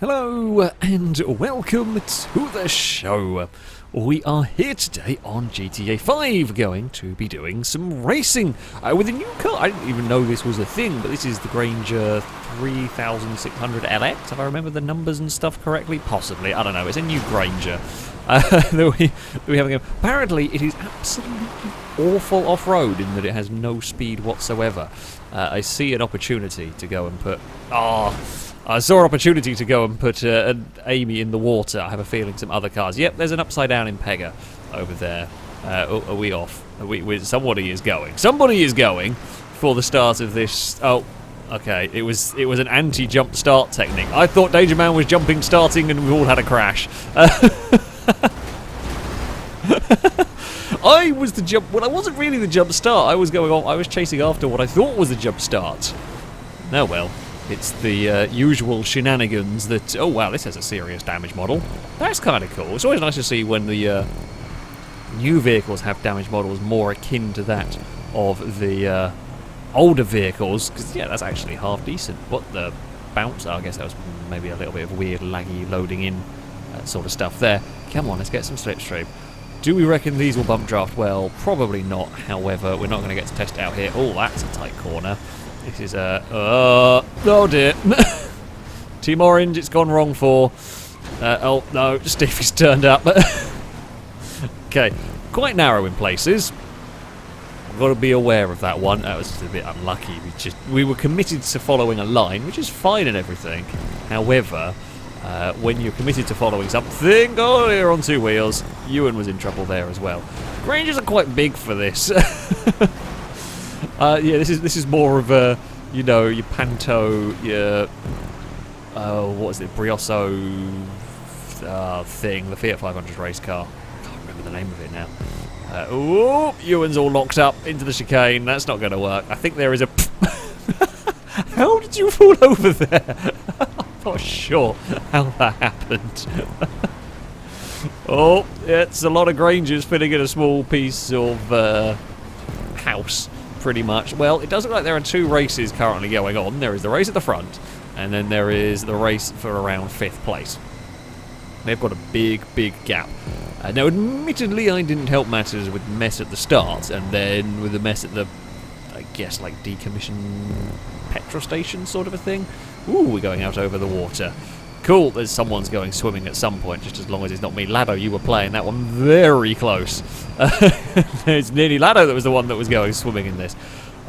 Hello and welcome to the show. We are here today on GTA 5 going to be doing some racing with a new car. I didn't even know this was a thing, but this is the Granger 3600 LX, if I remember the numbers and stuff correctly. Possibly, I don't know, it's a new Granger that we have. Apparently it is absolutely awful off-road in that it has no speed whatsoever. I see an opportunity to go and put... I saw an opportunity to go and put Amy in the water. I have a feeling some other cars... Yep, there's an upside down Impega over there. Are we off? Somebody is going. Somebody is going for the start of this... Oh, okay. It was an anti-jump start technique. I thought Danger Man was jumping, starting, and we all had a crash. I was the jump... Well, I wasn't really the jump start. I was going on... I was chasing after what I thought was the jump start. Oh, well. It's the usual shenanigans that... Oh, wow, this has a serious damage model. That's kind of cool. It's always nice to see when the new vehicles have damage models more akin to that of the older vehicles. Because, yeah, that's actually half decent. What the bounce... Oh, I guess that was maybe a little bit of weird, laggy, loading in sort of stuff there. Come on, let's get some slipstream. Do we reckon these will bump draft? Well, probably not. However, we're not going to get to test it out here. Oh, that's a tight corner. This is oh dear. Team Orange, it's gone wrong for. Oh no, Stevie's turned up. Okay, quite narrow in places. I've got to be aware of that one. That was just a bit unlucky. We were committed to following a line, which is fine and everything. However, when you're committed to following something, oh, you're on two wheels. Ewan was in trouble there as well. Grangers are quite big for this. Yeah, this is more of a, you know, your Panto, your what was it, Brioso thing, the Fiat 500 race car. I can't remember the name of it now. Oh, Ewan's all locked up into the chicane. That's not going to work. I think there is a. How did you fall over there? I'm not sure how that happened. Oh, it's a lot of Grangers fitting in a small piece of house. Pretty much. Well, it does look like there are two races currently going on. There is the race at the front, and then there is the race for around 5th place. They've got a big, big gap. Now, admittedly, I didn't help matters with the mess at the start, and then with the mess at the, I guess, like decommissioned petrol station sort of a thing. Ooh, we're going out over the water. Cool, there's someone's going swimming at some point, just as long as it's not me. Lado, you were playing that one very close. It's nearly Lado that was the one that was going swimming in this.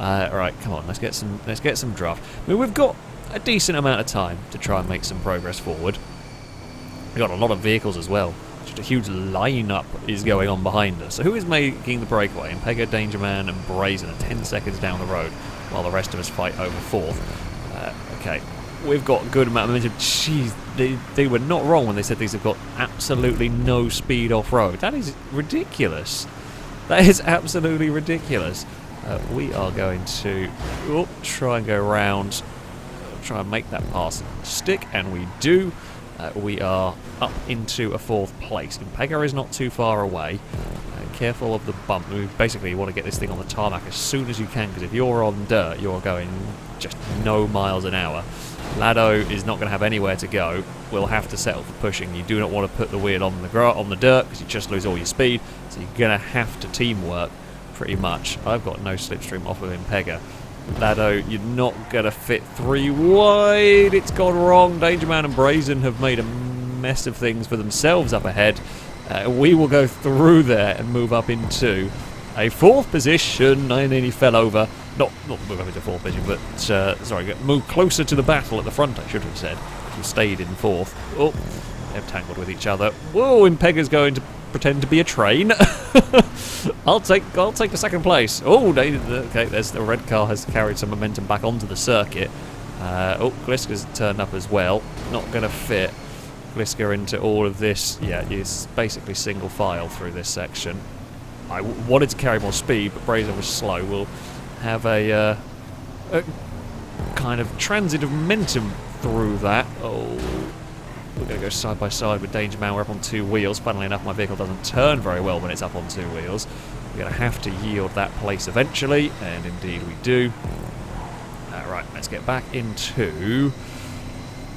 Alright, come on, let's get some draft. I mean, we've got a decent amount of time to try and make some progress forward. We've got a lot of vehicles as well. Just a huge lineup is going on behind us. So who is making the breakaway? Impega, Danger Man, and Brazen are 10 seconds down the road, while the rest of us fight over 4th. Okay. We've got a good amount of momentum. Jeez, they were not wrong when they said these have got absolutely no speed off-road. That is ridiculous. That is absolutely ridiculous. We are going to try and go around, try and make that pass stick, and we do. We are up into a 4th place. Impega is not too far away. Careful of the bump. Basically, you want to get this thing on the tarmac as soon as you can, because if you're on dirt, you're going just no miles an hour. Lado is not going to have anywhere to go. We'll have to settle for pushing. You do not want to put the wheel on the dirt because you just lose all your speed. So you're going to have to teamwork pretty much. I've got no slipstream off of Impega. Lado, you're not going to fit 3 wide. It's gone wrong. Danger Man and Brazen have made a mess of things for themselves up ahead. We will go through there and move up into a 4th position. I nearly fell over. Not move up into 4th position, but sorry, move closer to the battle at the front, I should have said. We stayed in 4th. Oh, they've tangled with each other. Whoa, Impega's going to pretend to be a train. I'll take the 2nd place. Oh, okay, there's the red car has carried some momentum back onto the circuit. Oh, Gliska's turned up as well. Not going to fit Gliska into all of this. Yeah, it's basically single file through this section. I wanted to carry more speed, but Brazen was slow. We'll have a kind of transit of momentum through that. Oh, we're going to go side by side with Danger Man. We're up on 2 wheels. Funnily enough, my vehicle doesn't turn very well when it's up on 2 wheels. We're going to have to yield that place eventually, and indeed we do. Right, let's get back into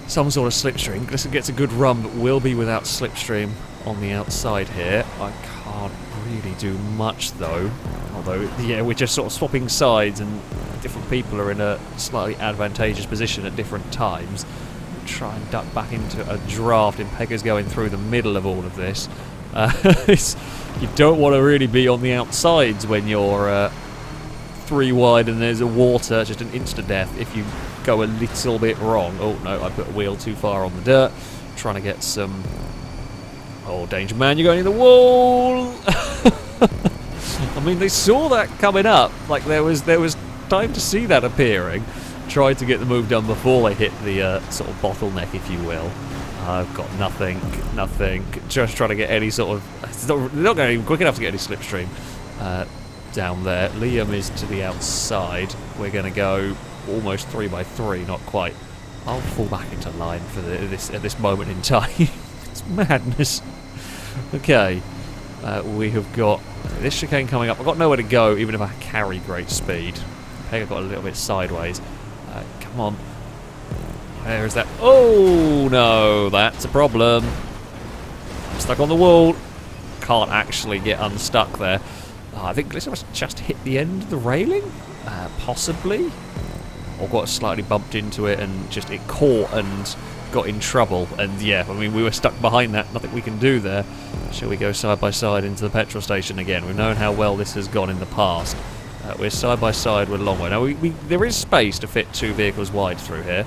some sort of slipstream. Glisten gets a good run, but will be without slipstream on the outside here. I can't really do much though. Although, yeah, we're just sort of swapping sides and different people are in a slightly advantageous position at different times. We'll try and duck back into a draft. Impega's going through the middle of all of this. You don't want to really be on the outsides when you're 3 wide and there's a water, just an insta-death if you go a little bit wrong. Oh no, I put a wheel too far on the dirt. Trying to get some... Oh, danger man, you're going in the wall! I mean, they saw that coming up. Like, there was time to see that appearing. Tried to get the move done before they hit the sort of bottleneck, if you will. I've got nothing. Just trying to get any sort of... They're not going even quick enough to get any slipstream down there. Liam is to the outside. We're going to go almost 3x3, not quite. I'll fall back into line for at this moment in time. It's madness. Okay, we have got this chicane coming up. I've got nowhere to go, even if I carry great speed. Pega got a little bit sideways. Come on. Where is that? Oh, no, that's a problem. I'm stuck on the wall. Can't actually get unstuck there. I think Glisten must just hit the end of the railing, possibly. Or got slightly bumped into it and just it caught and got in trouble. And yeah, I mean, we were stuck behind that. Nothing we can do there. Shall we go side by side into the petrol station again? We've known how well this has gone in the past. We're side by side with Longbow. Now, there is space to fit 2 vehicles wide through here.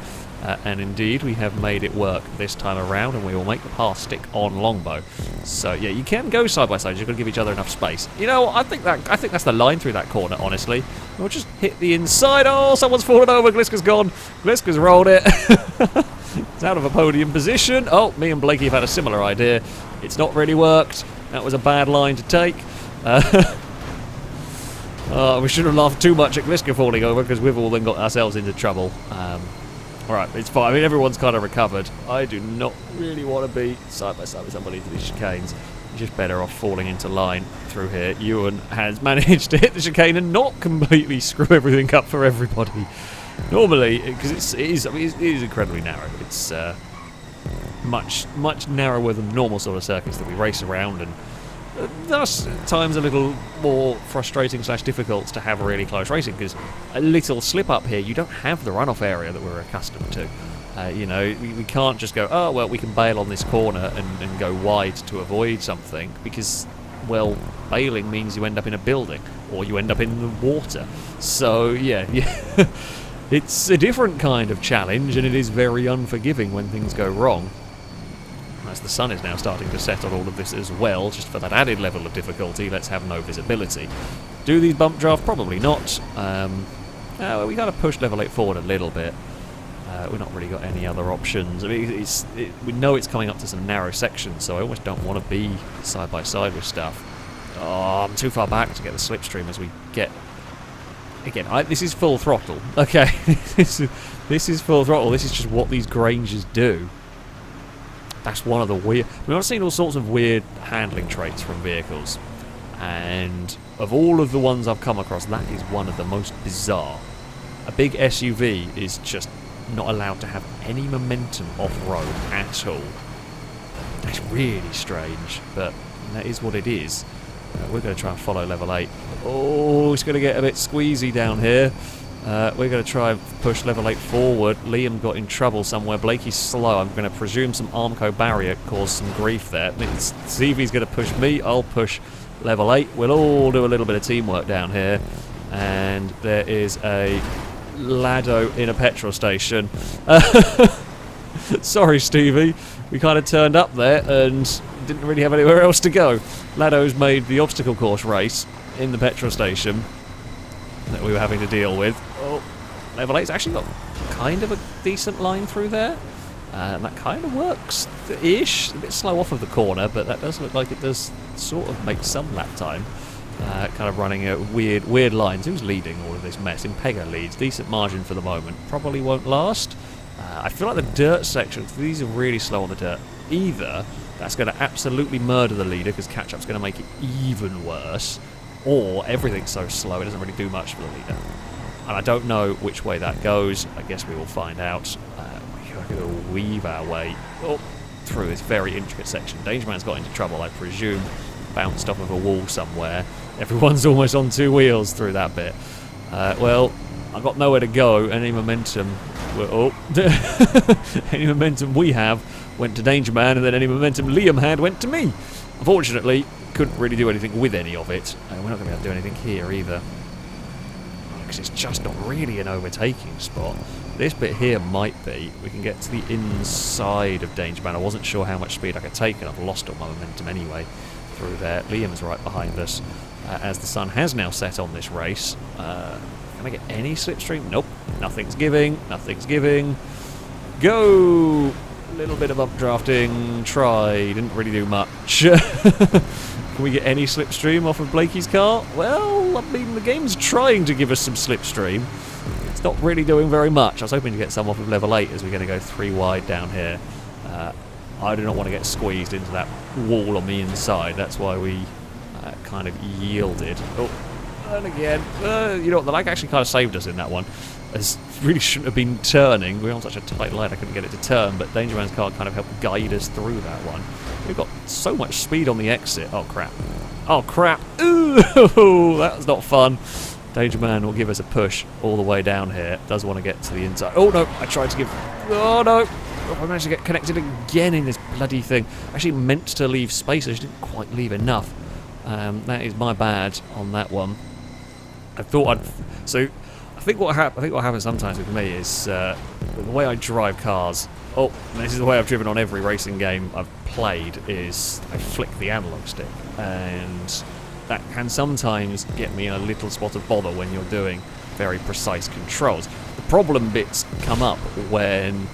And indeed, we have made it work this time around, and we will make the pass stick on Longbow. So yeah, you can go side by side. You've got to give each other enough space. You know, I think that's the line through that corner. Honestly, we'll just hit the inside. Oh, someone's fallen over. Gliska's gone. Gliska's rolled it. It's out of a podium position. Oh, me and Blakey have had a similar idea. It's not really worked. That was a bad line to take. We shouldn't have laughed too much at Gliska falling over because we've all then got ourselves into trouble. Alright, it's fine. I mean, everyone's kind of recovered. I do not really want to be side by side with somebody to these chicanes. You're just better off falling into line through here. Ewan has managed to hit the chicane and not completely screw everything up for everybody. Normally, because it is incredibly narrow. It's much narrower than the normal sort of circuits that we race around, and thus at times a little more frustrating / difficult to have really close racing, because a little slip up here, you don't have the runoff area that we're accustomed to. You know, we can't just go, oh well, we can bail on this corner and go wide to avoid something, because, well, bailing means you end up in a building or you end up in the water. So yeah. It's a different kind of challenge, and it is very unforgiving when things go wrong. As the sun is now starting to set on all of this as well, just for that added level of difficulty, let's have no visibility. Do these bump draft? Probably not. We kind of push level 8 forward a little bit. We've not really got any other options. I mean, we know it's coming up to some narrow sections, so I almost don't want to be side by side with stuff. Oh, I'm too far back to get the slipstream as we get... Again, this is full throttle. Okay, this is full throttle. This is just what these Grangers do. That's one of the weird... We've seen all sorts of weird handling traits from vehicles. And of all of the ones I've come across, that is one of the most bizarre. A big SUV is just not allowed to have any momentum off-road at all. That's really strange, but that is what it is. We're going to try and follow level 8. Oh, it's going to get a bit squeezy down here. We're going to try and push level 8 forward. Liam got in trouble somewhere. Blakey's slow. I'm going to presume some Armco barrier caused some grief there. See if he's going to push me. I'll push level 8. We'll all do a little bit of teamwork down here. And there is a Lado in a petrol station. Sorry, Stevie. We kind of turned up there and didn't really have anywhere else to go. Lado's made the obstacle course race in the petrol station that we were having to deal with. Oh, level 8's actually got kind of a decent line through there. And that kind of works-ish. A bit slow off of the corner, but that does look like it does sort of make some lap time. Kind of running a weird lines. Who's leading all of this mess? Impega leads. Decent margin for the moment. Probably won't last. I feel like the dirt sections, these are really slow on the dirt. Either that's going to absolutely murder the leader because catch-up's going to make it even worse, or everything's so slow it doesn't really do much for the leader. And I don't know which way that goes. I guess we will find out. We're going to weave our way up through this very intricate section. Dangerman's got into trouble, I presume. Bounced off of a wall somewhere. Everyone's almost on two wheels through that bit. Well, I've got nowhere to go. Any momentum... any momentum we have went to Dangerman, and then any momentum Liam had went to me. Unfortunately, couldn't really do anything with any of it. We're not going to be able to do anything here either, because it's just not really an overtaking spot. This bit here might be. We can get to the inside of Dangerman. I wasn't sure how much speed I could take, and I've lost all my momentum anyway through there. Liam's right behind us, as the sun has now set on this race. Can I get any slipstream? Nope. Nothing's giving. Nothing's giving. Go! A little bit of updrafting. Try. Didn't really do much. Can we get any slipstream off of Blakey's car? Well, I mean, the game's trying to give us some slipstream. It's not really doing very much. I was hoping to get some off of level 8 as we're going to go 3 wide down here. I do not want to get squeezed into that wall on the inside. That's why we kind of yielded. Oh, and again. You know what? The lag actually kind of saved us in that one. As really shouldn't have been turning. We were on such a tight line I couldn't get it to turn, but Dangerman's car kind of helped guide us through that one. We've got so much speed on the exit. Oh, crap. Oh, crap. Ooh, that was not fun. Dangerman will give us a push all the way down here. Does want to get to the inside. Oh, no. I tried to give... Oh, no. I managed to get connected again in this bloody thing. I actually meant to leave space. I just didn't quite leave enough. That is my bad on that one. I thought I'd... So... I think what happens sometimes with me is the way I drive cars. Oh, this is the way I've driven on every racing game I've played. Is I flick the analog stick, and that can sometimes get me in a little spot of bother when you're doing very precise controls. The problem bits come up when.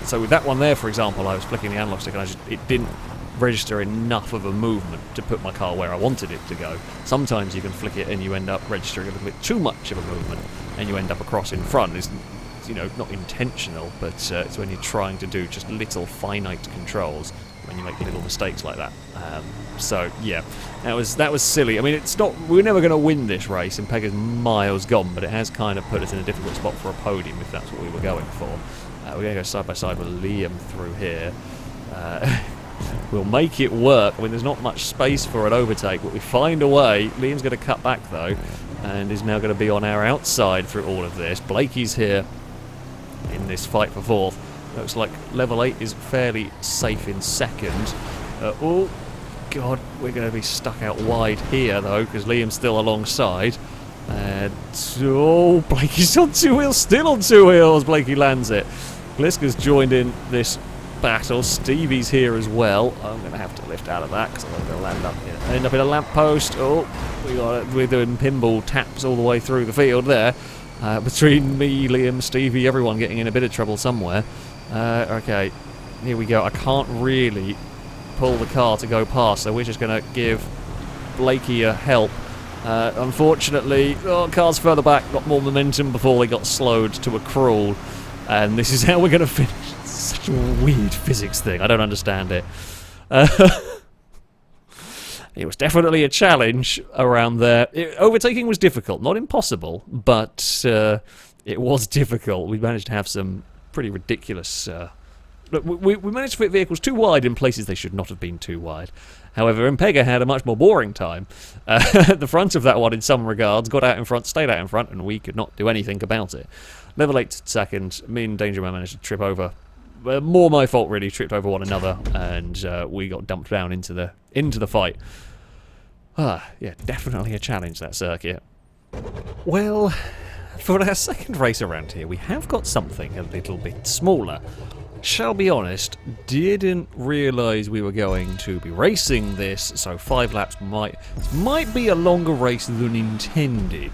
So with that one there, for example, I was flicking the analog stick, and it didn't register enough of a movement to put my car where I wanted it to go. Sometimes you can flick it and you end up registering a little bit too much of a movement, and you end up across in front. It's, you know, not intentional, but it's when you're trying to do just little finite controls when you make little mistakes like that. So yeah, that was silly. I mean, it's not. We're never going to win this race, and Pegger's miles gone, but it has kind of put us in a difficult spot for a podium if that's what we were going for. We're going to go side by side with Liam through here. We'll make it work. I mean, there's not much space for an overtake, but we find a way. Liam's going to cut back, though, and is now going to be on our outside through all of this. Blakey's here in this fight for fourth. Looks like level 8 is fairly safe in second. Oh, God, we're going to be stuck out wide here, though, because Liam's still alongside. Oh, Blakey's on 2 wheels, still on 2 wheels. Blakey lands it. Gliska's joined in this battle. Stevie's here as well. I'm going to have to lift out of that because I'm going to end up in a lamppost. Oh, we're doing pinball taps all the way through the field there. Between me, Liam, Stevie, everyone getting in a bit of trouble somewhere. Okay, here we go. I can't really pull the car to go past, so we're just going to give Blakey a help. Unfortunately, car's further back, got more momentum before they got slowed to a crawl. And this is how we're going to finish. It's such a weird physics thing. I don't understand it. It was definitely a challenge around there. Overtaking was difficult. Not impossible, but it was difficult. We managed to have some pretty ridiculous... Look, we managed to fit vehicles too wide in places they should not have been too wide. However, Mpega had a much more boring time. At the front of that one, in some regards, got out in front, stayed out in front, and we could not do anything about it. Level 8 second, me and Dangerman managed to trip over. More my fault, really. Tripped over one another, and we got dumped down into the fight. Yeah, definitely a challenge, that circuit. Well, for our second race around here, we have got something a little bit smaller. Shall be honest, didn't realise we were going to be racing this, so 5 laps might be a longer race than intended.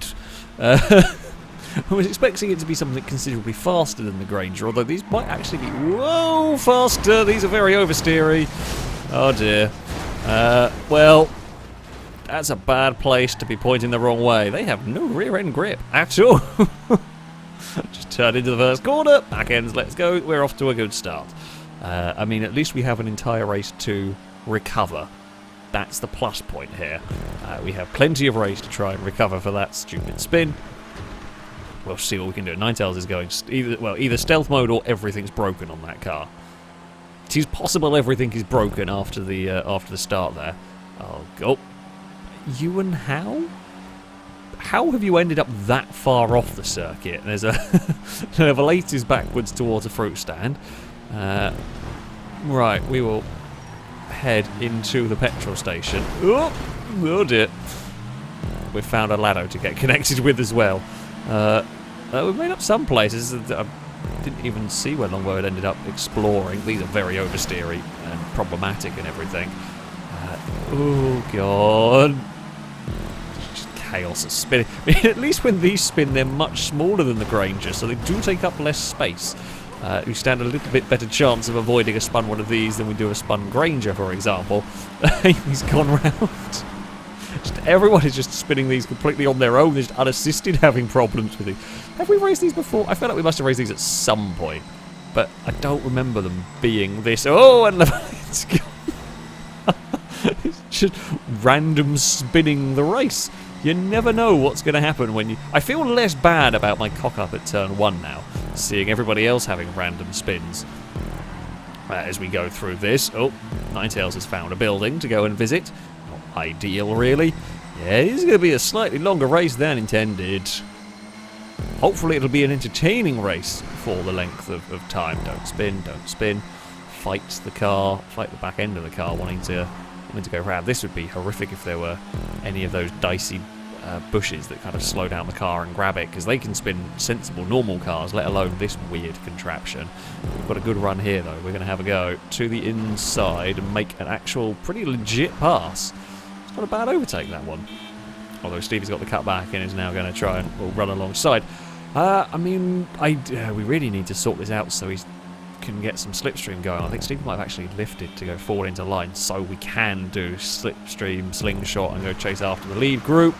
I was expecting it to be something considerably faster than the Granger, although these might actually be, whoa, faster. These are very oversteery. Oh dear. Well, that's a bad place to be pointing the wrong way. They have no rear end grip at all. Just turn into the first corner, back ends, let's go. We're off to a good start. I mean, at least we have an entire race to recover. That's the plus point here. We have plenty of race to try and recover for that stupid spin. We'll see what we can do. Ninetales is going either stealth mode or everything's broken on that car. It is possible everything is broken after the start there. Oh, go. Ewan, how? How have you ended up that far off the circuit? There's a Level 8 is backwards towards a fruit stand. Right, we will head into the petrol station. Oh dear. We've found a ladder to get connected with as well. We've made up some places. I didn't even see where Longbow had ended up exploring. These are very oversteery and problematic and everything. Oh god. Just chaos is spinning. At least when these spin, they're much smaller than the Granger, so they do take up less space. We stand a little bit better chance of avoiding a spun one of these than we do a spun Granger, for example. Amy's gone round. Everyone is just spinning these completely on their own. They're just unassisted, having problems with it. Have we raced these before? I feel like we must have raced these at some point, but I don't remember them being this. Oh, and it's gone. It's just random spinning the race. You never know what's going to happen when you... I feel less bad about my cock-up at turn 1 now, seeing everybody else having random spins. As we go through this... Oh, Ninetales has found a building to go and visit. Not ideal, really. Yeah, this is going to be a slightly longer race than intended. Hopefully it'll be an entertaining race for the length of time. Don't spin, don't spin. Fight the car, fight the back end of the car, wanting to go round. This would be horrific if there were any of those dicey bushes that kind of slow down the car and grab it, because they can spin sensible normal cars, let alone this weird contraption. We've got a good run here though. We're going to have a go to the inside and make an actual pretty legit pass. It's not a bad overtake, that one. Although Stevie's got the cutback and is now going to try and run alongside. I mean, we really need to sort this out so he can get some slipstream going. I think Stevie might have actually lifted to go forward into line, so we can do slipstream, slingshot, and go chase after the lead group.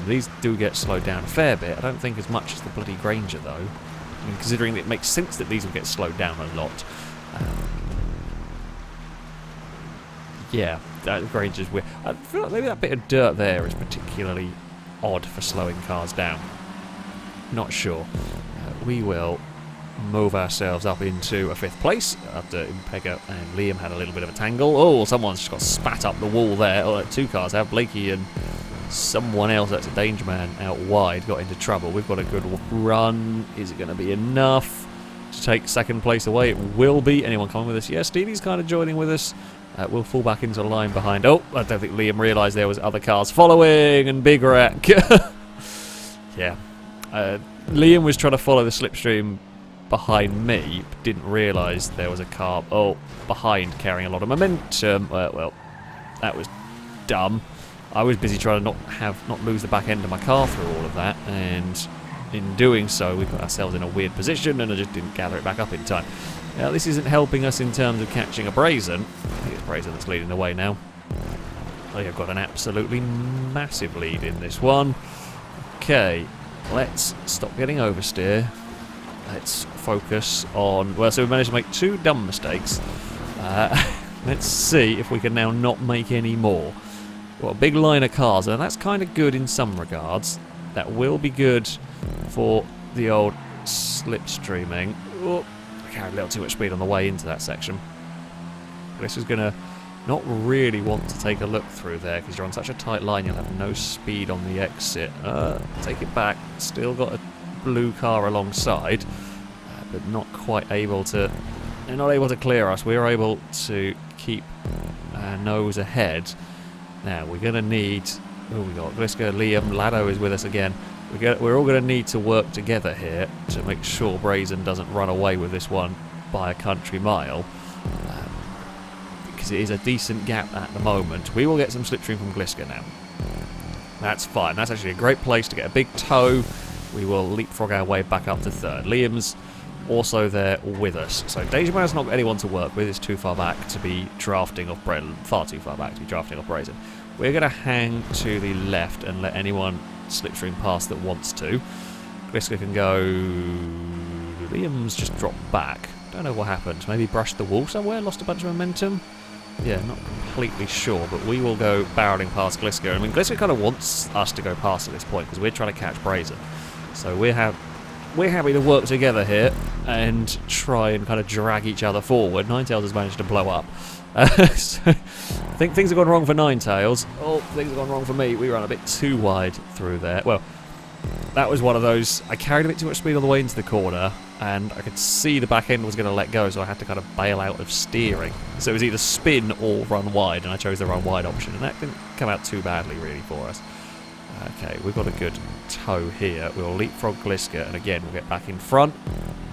These do get slowed down a fair bit. I don't think as much as the bloody Granger, though. I mean, considering that it makes sense that these will get slowed down a lot. Yeah, that Granger's weird. I feel like maybe that bit of dirt there is particularly odd for slowing cars down. Not sure. We will move ourselves up into a 5th place after Impega and Liam had a little bit of a tangle. Oh, someone's just got spat up the wall there. Oh, 2 cars have. Blakey and someone else, that's a danger man out wide, got into trouble. We've got a good run. Is it going to be enough to take 2nd place away? It will be. Anyone coming with us? Yeah, Stevie's kind of joining with us. We'll fall back into line behind. Oh, I don't think Liam realised there was other cars following, and big wreck. Yeah. Liam was trying to follow the slipstream behind me, but didn't realise there was a car behind carrying a lot of momentum. Well, that was dumb. I was busy trying to not lose the back end of my car through all of that, and in doing so we put ourselves in a weird position and I just didn't gather it back up in time. Now this isn't helping us in terms of catching a Brazen. I think it's Brazen that's leading the way now. They have got an absolutely massive lead in this one. Okay, let's stop getting oversteer. Let's focus on... Well, so we managed to make 2 dumb mistakes. Let's see if we can now not make any more. We've got a big line of cars, and that's kind of good in some regards. That will be good for the old slipstreaming. Oh, I carried a little too much speed on the way into that section. This is going to not really want to take a look through there, because you're on such a tight line you'll have no speed on the exit. Take it back. Still got a blue car alongside, but not quite able to... They're not able to clear us. We're able to keep our nose ahead. Now, we're going to need... Oh, we got Gliska, Liam, Lado is with us again. We're all going to need to work together here to make sure Brazen doesn't run away with this one by a country mile. Because it is a decent gap at the moment. We will get some slipstream from Gliska now. That's fine. That's actually a great place to get a big tow. We will leapfrog our way back up to 3rd. Liam's also there with us. So Danger Man's not got anyone to work with. It's too far back to be drafting off Brazen. Far too far back to be drafting off Brazen. We're going to hang to the left and let anyone slipstream past that wants to. Gliska can go... Liam's just dropped back. Don't know what happened. Maybe brushed the wall somewhere? Lost a bunch of momentum? Yeah, not completely sure, but we will go barreling past Gliska. I mean, Gliska kind of wants us to go past at this point, because we're trying to catch Brazen. So we're happy to work together here and try and kind of drag each other forward. Ninetails has managed to blow up. So I think things have gone wrong for Ninetails. Oh, things have gone wrong for me. We ran a bit too wide through there. Well, that was one of those. I carried a bit too much speed all the way into the corner, and I could see the back end was going to let go, so I had to kind of bail out of steering. So it was either spin or run wide, and I chose the run wide option, and that didn't come out too badly really for us. Okay, we've got a good tow here. We'll leapfrog Gliska, and again, we'll get back in front,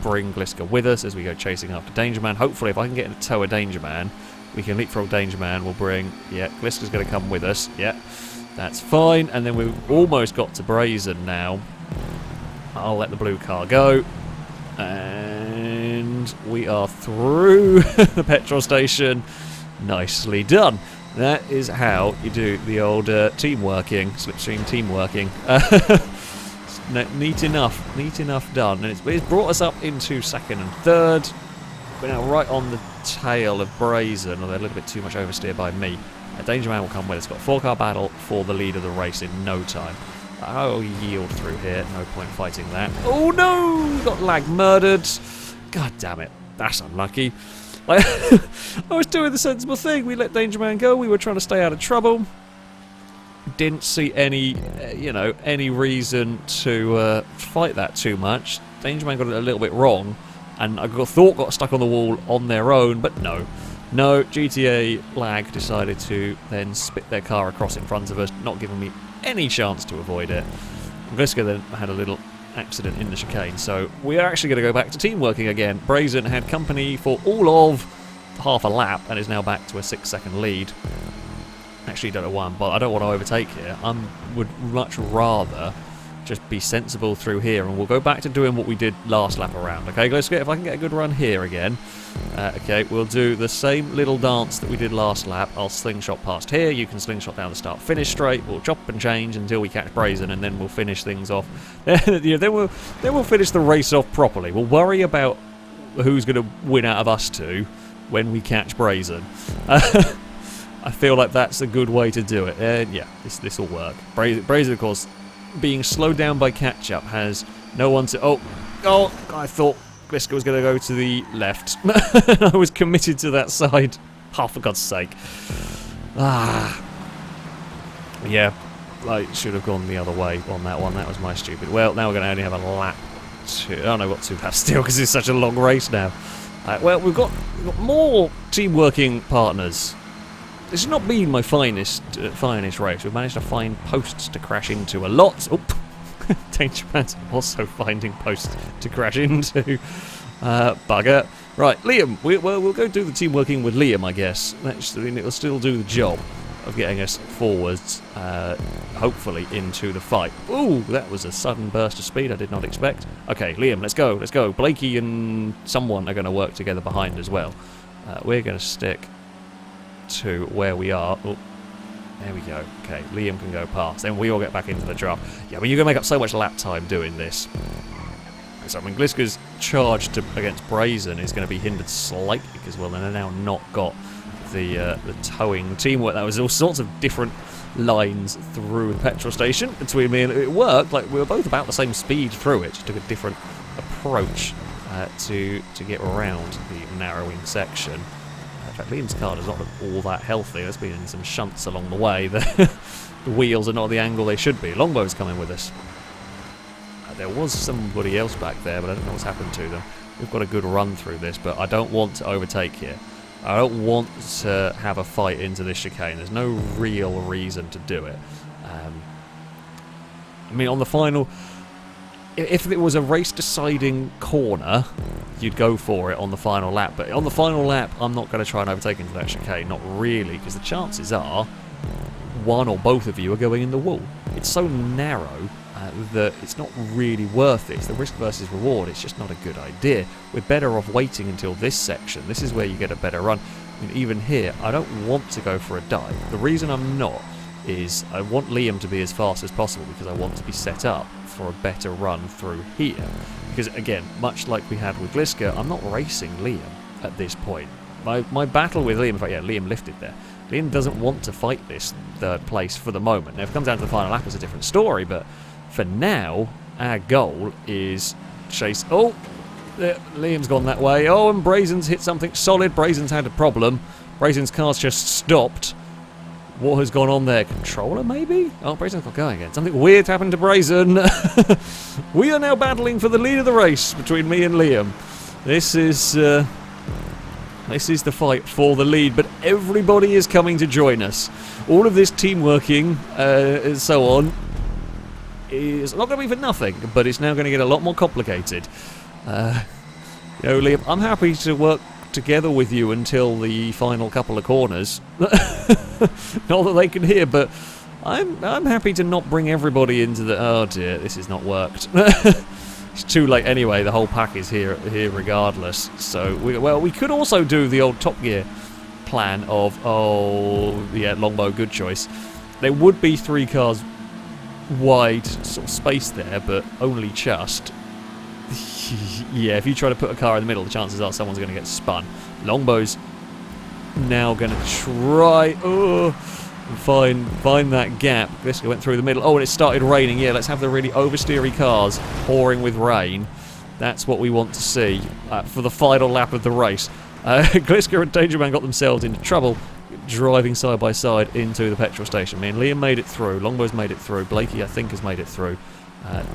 bring Gliska with us as we go chasing after Danger Man. Hopefully, if I can get into tow a Danger Man, we can leapfrog Danger Man. We'll bring, yeah, Gliska's going to come with us. Yeah, that's fine. And then we've almost got to Brazen now. I'll let the blue car go. And we are through the petrol station. Nicely done. That is how you do the old team working, slipstream team working. Neat enough done. And it's brought us up into second and third. We're now right on the tail of Brazen, although a little bit too much oversteer by me. Danger Man will come with us. Got a 4-car battle for the lead of the race in no time. I'll yield through here. No point fighting that. Oh no! Got lag murdered. God damn it. That's unlucky. I was doing the sensible thing. We let Danger Man go. We were trying to stay out of trouble. Didn't see any, any reason to fight that too much. Danger Man got it a little bit wrong, and I thought got stuck on the wall on their own, but no. No, GTA lag decided to then spit their car across in front of us, not giving me any chance to avoid it. Gliska then had a little accident in the chicane, so we are actually going to go back to team working again. Brazen had company for all of half a lap and is now back to a 6-second lead. Actually, don't know why, but I don't want to overtake here. I would much rather just be sensible through here, and we'll go back to doing what we did last lap around. Okay, let's get if I can get a good run here again. Okay, we'll do the same little dance that we did last lap. I'll slingshot past here. You can slingshot down the start-finish straight. We'll chop and change until we catch Brazen, and then we'll finish things off. Then we'll finish the race off properly. We'll worry about who's going to win out of us two when we catch Brazen. I feel like that's a good way to do it. And yeah, this will work. Brazen, of course, being slowed down by catch-up, has no one to... Oh, I thought Gliska was going to go to the left. I was committed to that side. Oh, for God's sake. Yeah, I should have gone the other way on that one. That was my stupid. Well, now we're going to only have a lap. Oh no, we've got 2 laps still because it's such a long race now. Well, we've got more team-working partners. This has not been my finest race. We've managed to find posts to crash into a lot. Oh, Danger Man's also finding posts to crash into. Bugger. Right, Liam. We'll go do the team working with Liam, I guess. It'll still do the job of getting us forwards, hopefully, into the fight. Ooh, that was a sudden burst of speed I did not expect. Okay, Liam, let's go. Let's go. Blakey and someone are going to work together behind as well. We're going to stick to where we are. Oh, there we go. Okay, Liam can go past. Then we all get back into the draft. Yeah, but you're going to make up so much lap time doing this. So, I mean, Gliska's charge against Brazen is going to be hindered slightly because, well, they've now not got the towing teamwork. That was all sorts of different lines through the petrol station between me, and it worked. Like, we were both about the same speed through it. Just took a different approach to get around the narrowing section. In fact, Liam's car does not look all that healthy. There's been some shunts along the way. The wheels are not the angle they should be. Longbow's coming with us. There was somebody else back there, but I don't know what's happened to them. We've got a good run through this, but I don't want to overtake here. I don't want to have a fight into this chicane. There's no real reason to do it. I mean, on the final... If it was a race-deciding corner, you'd go for it on the final lap. But on the final lap, I'm not going to try and overtake into that chicane. Not really, because the chances are one or both of you are going in the wall. It's so narrow that it's not really worth it. It's the risk versus reward. It's just not a good idea. We're better off waiting until this section. This is where you get a better run. I mean, even here, I don't want to go for a dive. The reason I'm not is I want Liam to be as fast as possible because I want to be set up for a better run through here. Because again, much like we had with Gliska, I'm not racing Liam at this point. My battle with Liam, in fact, yeah, Liam lifted there. Liam doesn't want to fight this third place for the moment. Now, if it comes down to the final lap, it's a different story, but for now, our goal is chase... Oh! Liam's gone that way. Oh, and Brazen's hit something solid. Brazen's had a problem. Brazen's car's just stopped. What has gone on there? Controller, maybe? Oh, Brazen's got going again. Something weird happened to Brazen. We are now battling for the lead of the race between me and Liam. This is the fight for the lead, but everybody is coming to join us. All of this team working and so on is not going to be for nothing, but it's now going to get a lot more complicated. Liam, I'm happy to work together with you until the final couple of corners. Not that they can hear, but I'm happy to not bring everybody into the... Oh dear, this has not worked. It's too late anyway. The whole pack is here regardless. So we could also do the old Top Gear plan of Longbow, good choice. There would be 3 cars wide sort of space there, but only just. Yeah, if you try to put a car in the middle, the chances are someone's going to get spun. Longbow's now going to try find that gap. This went through the middle. Oh, and it started raining. Yeah, let's have the really oversteery cars pouring with rain. That's what we want to see for the final lap of the race. Gliska and Dangerman got themselves into trouble driving side by side into the petrol station. Me and Liam made it through. Longbow's made it through. Blakey, I think, has made it through.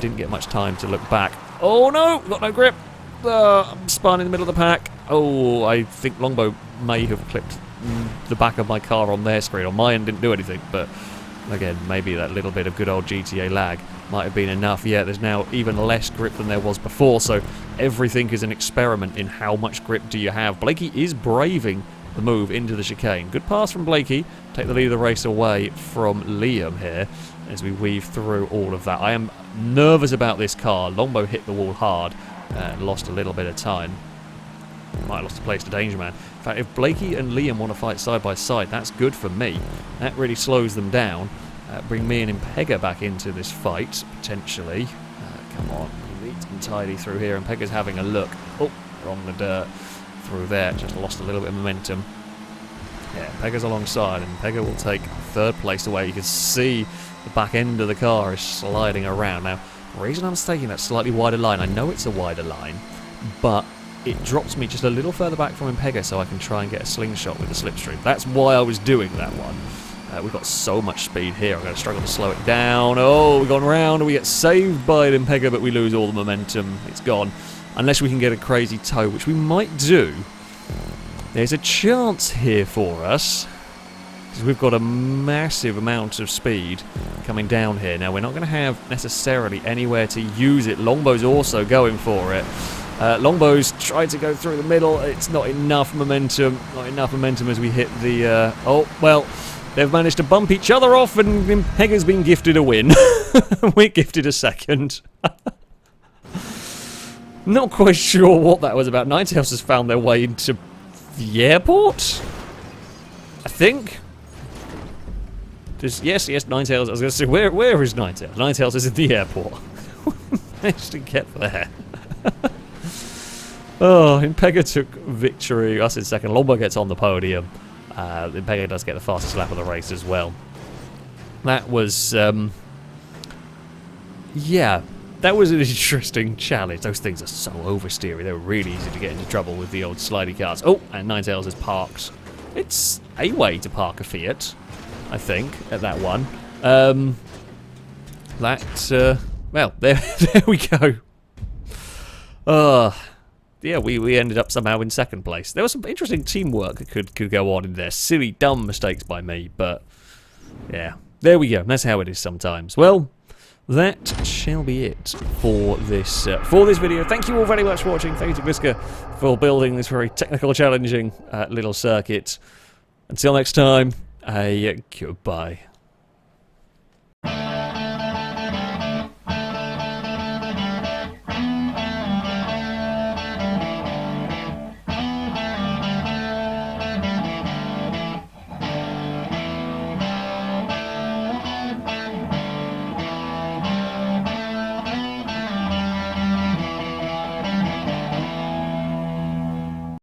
Didn't get much time to look back. Oh no, got no grip. I'm spun in the middle of the pack. Oh, I think Longbow may have clipped the back of my car on their screen. On mine didn't do anything, but again, maybe that little bit of good old GTA lag might have been enough. Yeah, there's now even less grip than there was before, so everything is an experiment in how much grip do you have. Blakey is braving the move into the chicane. Good pass from Blakey. Take the lead of the race away from Liam here as we weave through all of that. I am nervous about this car. Longbow hit the wall hard and lost a little bit of time. Might have lost a place to Dangerman. In fact, if Blakey and Liam want to fight side by side, that's good for me. That really slows them down. Bring me and Impega back into this fight, potentially. Come on, neat and tidy through here. Impega's having a look. Oh, we're on the dirt through there. Just lost a little bit of momentum. Yeah, Impega's alongside, and Impega will take 3rd place away. You can see the back end of the car is sliding around. Now, the reason I'm taking that slightly wider line, I know it's a wider line, but it drops me just a little further back from Impega so I can try and get a slingshot with the slipstream. That's why I was doing that one. We've got so much speed here, I'm going to struggle to slow it down. Oh, we've gone round, we get saved by Impega, but we lose all the momentum. It's gone. Unless we can get a crazy tow, which we might do. There's a chance here for us, because we've got a massive amount of speed coming down here. Now, we're not going to have necessarily anywhere to use it. Longbow's also going for it. Longbow's tried to go through the middle. It's not enough momentum. Not enough momentum as we hit the... oh, well, they've managed to bump each other off, and Impega's been gifted a win. We're gifted a 2nd. Not quite sure what that was about. Ninetales has found their way into the airport, I think. Yes, Ninetales. I was going to say, where is Ninetales? Ninetales is at the airport. Managed to get there. Oh, Impega took victory. Us in 2nd. Longbow gets on the podium. Impega does get the fastest lap of the race as well. That was, yeah, that was an interesting challenge. Those things are so oversteery. They're really easy to get into trouble with the old slidey cars. Oh, and Ninetales is parked. It's a way to park a Fiat, I think, at that one. Well, there we go. Yeah, we ended up somehow in 2nd place. There was some interesting teamwork that could go on in there. Silly, dumb mistakes by me, but yeah, there we go. That's how it is sometimes. Well, that shall be it for this video. Thank you all very much for watching. Thank you to Gliska for building this very technical, challenging little circuit. Until next time, goodbye.